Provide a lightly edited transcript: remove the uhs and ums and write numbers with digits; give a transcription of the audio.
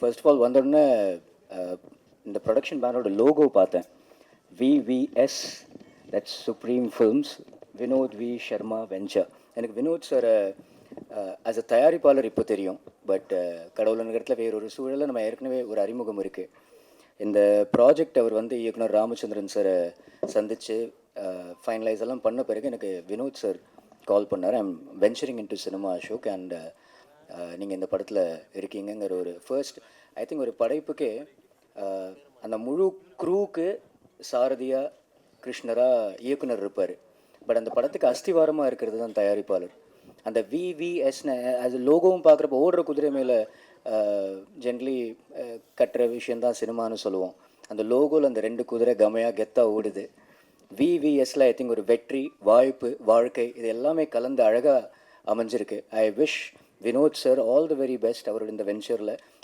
First of all வந்தோடனே இந்த production பேனரோட லோகோ பார்த்தேன். VVS, that's supreme films, Vinod V Sharma venture. எனக்கு வினோத் சார் ஆஸ் அ தயாரிப்பாளர் இப்போ தெரியும். பட் கடவுள் நகரத்தில் வேறொரு சூழலில் நம்ம ஏற்கனவே ஒரு அறிமுகம் இருக்குது. இந்த ப்ராஜெக்ட் அவர் வந்து இயக்குனர் ராமச்சந்திரன் சாரை சந்தித்து ஃபைனலைஸ் எல்லாம் பண்ண பிறகு எனக்கு வினோத் சார் கால் பண்ணார். I'm venturing into cinema Ashok and நீங்கள் இந்த படத்தில் இருக்கீங்கிற ஒரு ஃபர்ஸ்ட் ஐ திங்க் ஒரு படைப்புக்கே அந்த முழு க்ரூவுக்கு சாரதியாக கிருஷ்ணராக இயக்குனர் இருப்பார். பட் அந்த படத்துக்கு அஸ்திவாரமாக இருக்கிறது தான் தயாரிப்பாளர். அந்த விவிஎஸ்னு அது லோகோவும் பார்க்குறப்ப ஓடுற குதிரை மேலே ஜென்ரலி கட்டுற விஷயந்தான் சினிமான்னு சொல்லுவோம். அந்த லோகோவில் அந்த 2 குதிரை கமையாக கெத்தாக ஓடுது. விவிஎஸ்ல ஐ திங்க் ஒரு வெற்றி, வாய்ப்பு, வாழ்க்கை இது எல்லாமே கலந்து அழகாக அமைஞ்சிருக்கு. I wish Vinod sir all the very best அவரோட இந்த வெஞ்சரில்.